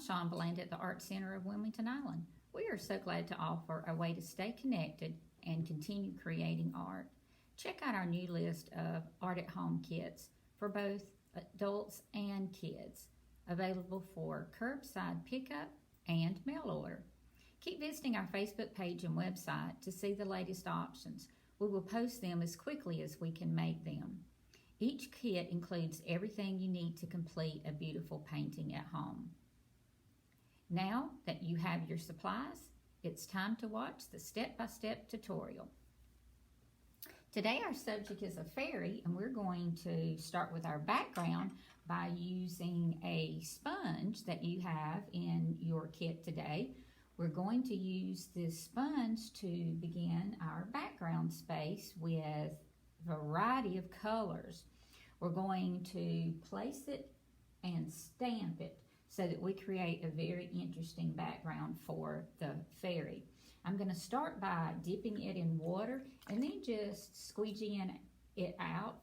Shawn Bland at the Art Center of Wilmington Island. We are so glad to offer a way to stay connected and continue creating art. Check out our new list of art at home kits for both adults and kids, available for curbside pickup and mail order. Keep visiting our Facebook page and website to see the latest options. We will post them as quickly as we can make them. Each kit includes everything you need to complete a beautiful painting at home. Now that you have your supplies, it's time to watch the step-by-step tutorial. Today our subject is a fairy, and we're going to start with our background by using a sponge that you have in your kit today. We're going to use this sponge to begin our background space with a variety of colors. We're going to place it and stamp it so that we create a very interesting background for the fairy. I'm going to start by dipping it in water and then just squeegeeing it out.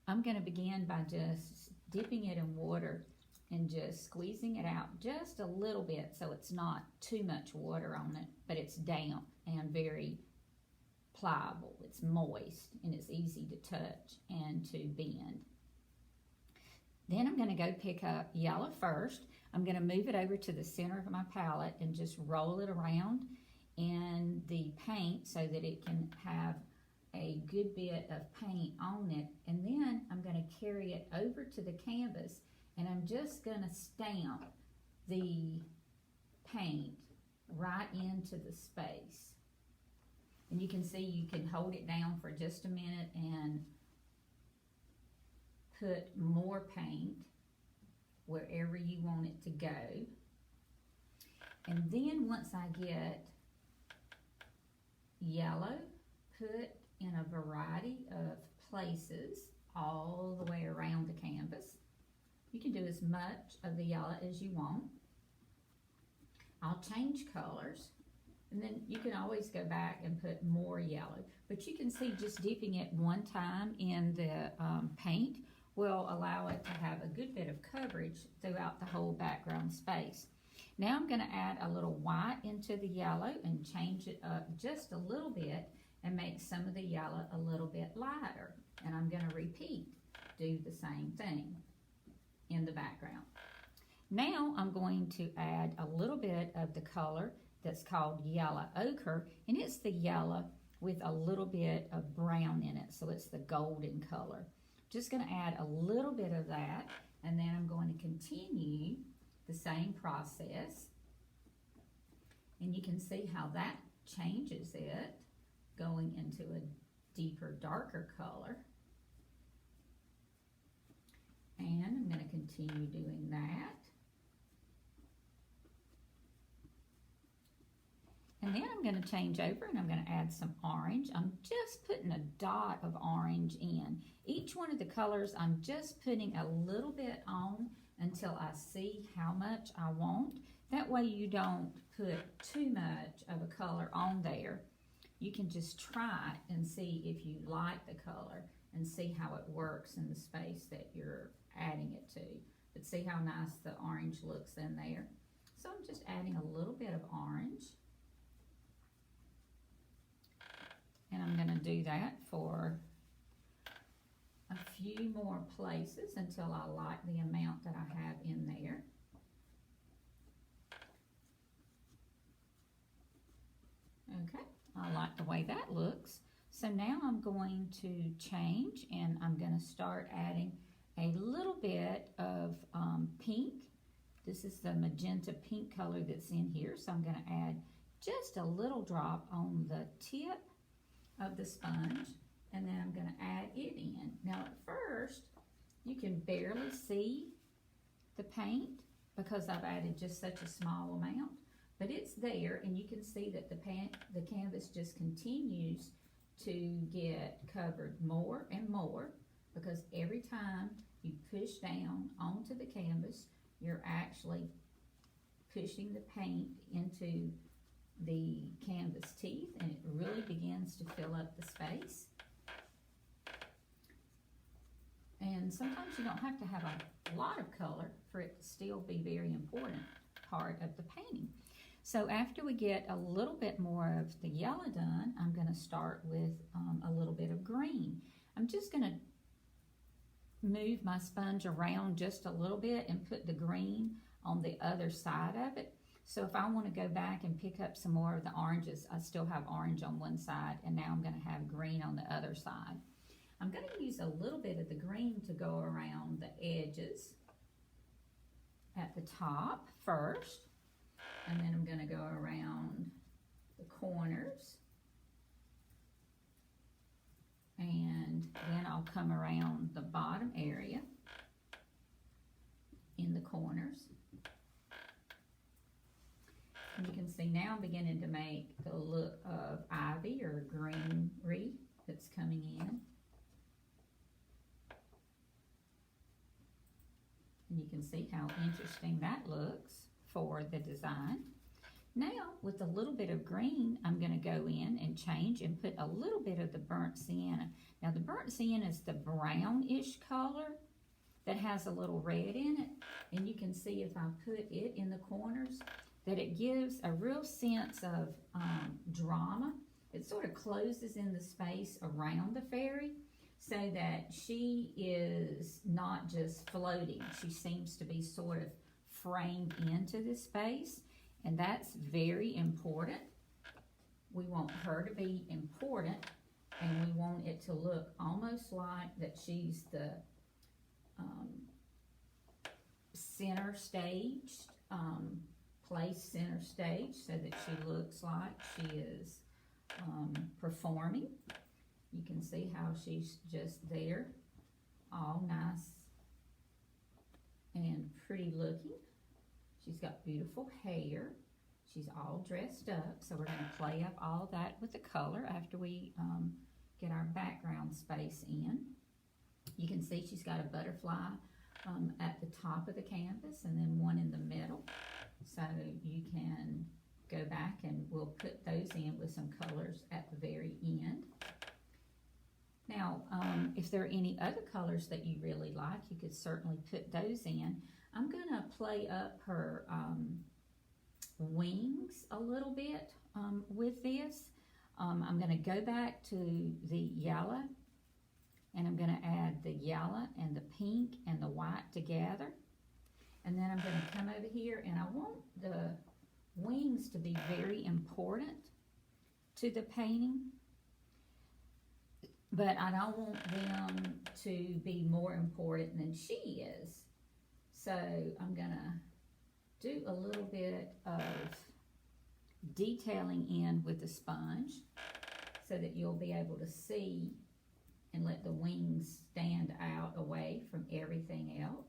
I'm going to begin by just dipping it in water and just squeezing it out just a little bit so it's not too much water on it, but it's damp and very pliable. It's moist and it's easy to touch and to bend. Then I'm going to go pick up yellow first. I'm going to move it over to the center of my palette and just roll it around in the paint so that it can have a good bit of paint on it. And then I'm going to carry it over to the canvas and I'm just going to stamp the paint right into the space. And you can see you can hold it down for just a minute and put more paint wherever you want it to go. And then once I get yellow put in a variety of places all the way around the canvas, you can do as much of the yellow as you want. I'll change colors, and then you can always go back and put more yellow. But you can see just dipping it one time in the paint will allow it to have a good bit of coverage throughout the whole background space. Now I'm going to add a little white into the yellow and change it up just a little bit and make some of the yellow a little bit lighter. And I'm going to repeat, do the same thing in the background. Now I'm going to add a little bit of the color that's called yellow ochre, and it's the yellow with a little bit of brown in it, so it's the golden color. Just going to add a little bit of that, and then I'm going to continue the same process. And you can see how that changes it, going into a deeper, darker color. And I'm going to continue doing that. And then I'm going to change over and I'm going to add some orange. I'm just putting a dot of orange in. Each one of the colors I'm just putting a little bit on until I see how much I want. That way you don't put too much of a color on there. You can just try it and see if you like the color and see how it works in the space that you're adding it to. But see how nice the orange looks in there. So I'm just adding a little bit of orange. And I'm going to do that for a few more places until I like the amount that I have in there. Okay, I like the way that looks. So now I'm going to change and I'm going to start adding a little bit of pink. This is the magenta pink color that's in here. So I'm going to add just a little drop on the tip of the sponge, and then I'm going to add it in. Now at first you can barely see the paint because I've added just such a small amount, but it's there and you can see that the canvas just continues to get covered more and more, because every time you push down onto the canvas you're actually pushing the paint into the canvas teeth, and it really begins to fill up the space. And sometimes you don't have to have a a lot of color for it to still be very important part of the painting. So after we get a little bit more of the yellow done, I'm going to start with a little bit of green. I'm just going to move my sponge around just a little bit and put the green on the other side of it. So if I want to go back and pick up some more of the oranges, I still have orange on one side, and now I'm going to have green on the other side. I'm going to use a little bit of the green to go around the edges at the top first, and then I'm going to go around the corners, and then I'll come around the bottom area in the corners. And you can see now I'm beginning to make the look of ivy or greenery that's coming in. And you can see how interesting that looks for the design. Now, with a little bit of green, I'm going to go in and change and put a little bit of the burnt sienna. Now, the burnt sienna is the brownish color that has a little red in it. And you can see if I put it in the corners that it gives a real sense of drama. It sort of closes in the space around the fairy so that she is not just floating. She seems to be sort of framed into this space. And that's very important. We want her to be important, and we want it to look almost like that she's the center stage, placed center stage, so that she looks like she is performing. You can see how she's just there, all nice and pretty looking. She's got beautiful hair. She's all dressed up. So we're going to play up all that with the color after we get our background space in. You can see she's got a butterfly at the top of the canvas and then one in the middle. So you can go back and we'll put those in with some colors at the very end. Now, if there are any other colors that you really like, you could certainly put those in. I'm going to play up her wings a little bit with this. I'm going to go back to the yellow, and I'm going to add the yellow and the pink and the white together. And then I'm going to come over here, and I want the wings to be very important to the painting, but I don't want them to be more important than she is. So I'm going to do a little bit of detailing in with the sponge so that you'll be able to see and let the wings stand out away from everything else.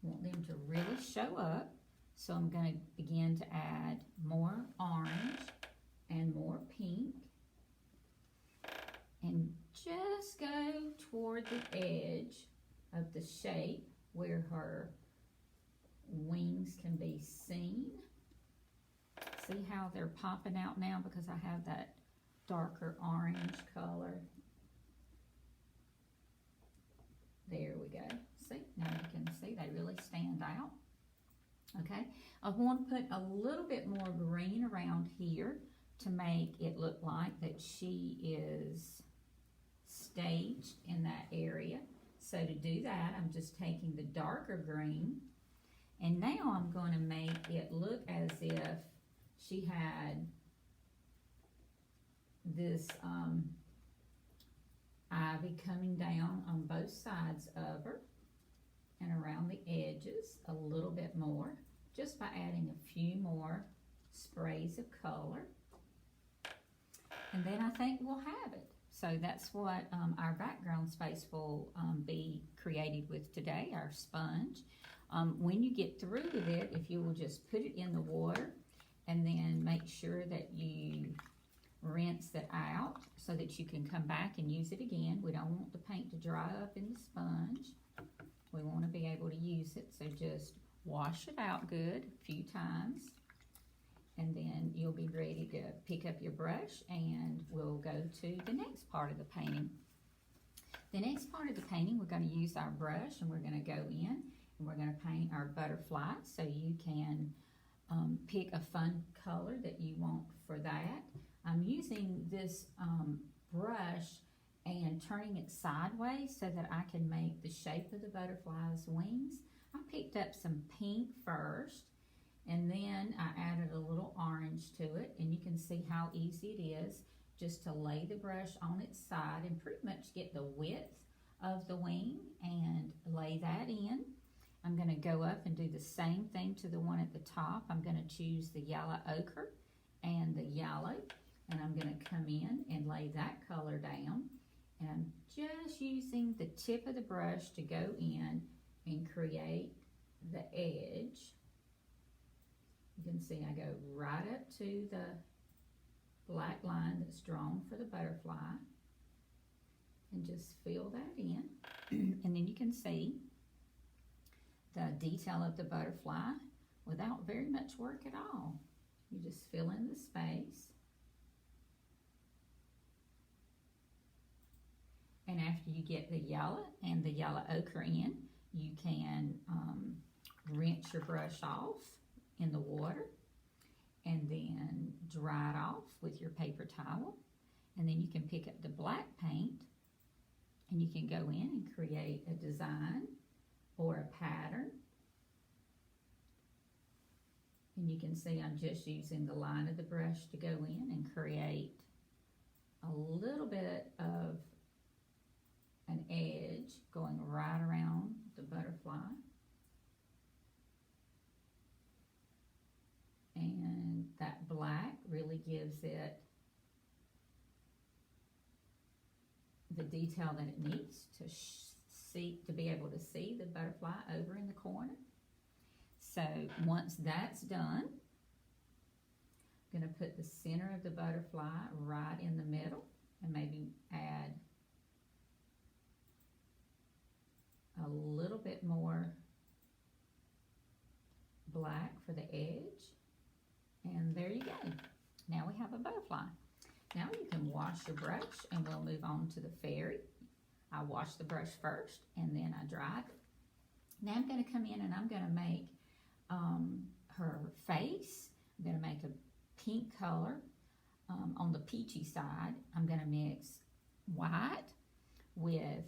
I want them to really show up. So I'm going to begin to add more orange and more pink. And just go toward the edge of the shape where her wings can be seen. See how they're popping out now because I have that darker orange color. There we go. See, now you can see they really stand out. Okay, I want to put a little bit more green around here to make it look like that she is staged in that area. So to do that, I'm just taking the darker green, and now I'm going to make it look as if she had this ivy coming down on both sides of her and around the edges a little bit more, just by adding a few more sprays of color. And then I think we'll have it. So that's what our background space will be created with today, our sponge. When you get through with it, if you will just put it in the water and then make sure that you rinse it out so that you can come back and use it again. We don't want the paint to dry up in the sponge. We want to be able to use it, so just wash it out good a few times. And then you'll be ready to pick up your brush and we'll go to the next part of the painting. The next part of the painting, we're going to use our brush and we're going to go in and we're going to paint our butterfly. So you can pick a fun color that you want for that. I'm using this brush and turning it sideways so that I can make the shape of the butterfly's wings. I picked up some pink first, and then I added a little orange to it, and you can see how easy it is just to lay the brush on its side and pretty much get the width of the wing and lay that in. I'm going to go up and do the same thing to the one at the top. I'm going to choose the yellow ochre and the yellow, and I'm going to come in and lay that color down. And I'm just using the tip of the brush to go in and create the edge. You can see I go right up to the black line that's drawn for the butterfly and just fill that in. And then you can see the detail of the butterfly without very much work at all. You just fill in the space. And after you get the yellow and the yellow ochre in, you can rinse your brush off in the water and then dry it off with your paper towel. And then you can pick up the black paint and you can go in and create a design or a pattern. And you can see I'm just using the line of the brush to go in and create a little bit of an edge going right around the butterfly. And that black really gives it the detail that it needs to be able to see the butterfly over in the corner. So once that's done, I'm going to put the center of the butterfly right in the middle and maybe add a little bit more black for the edge. And there you go. Now we have a butterfly. Now you can wash your brush and we'll move on to the fairy. I wash the brush first and then I dry it. Now I'm going to come in and I'm going to make her face. I'm going to make a pink color on the peachy side. I'm going to mix white with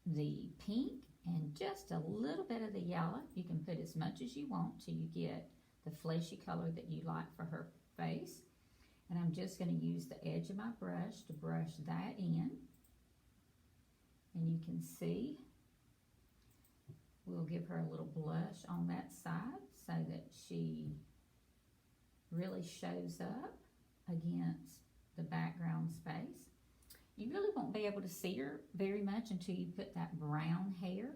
the pink and just a little bit of the yellow. You can put as much as you want till you get the fleshy color that you like for her face. And I'm just going to use the edge of my brush to brush that in. And you can see we'll give her a little blush on that side so that she really shows up against the background space. You really won't be able to see her very much until you put that brown hair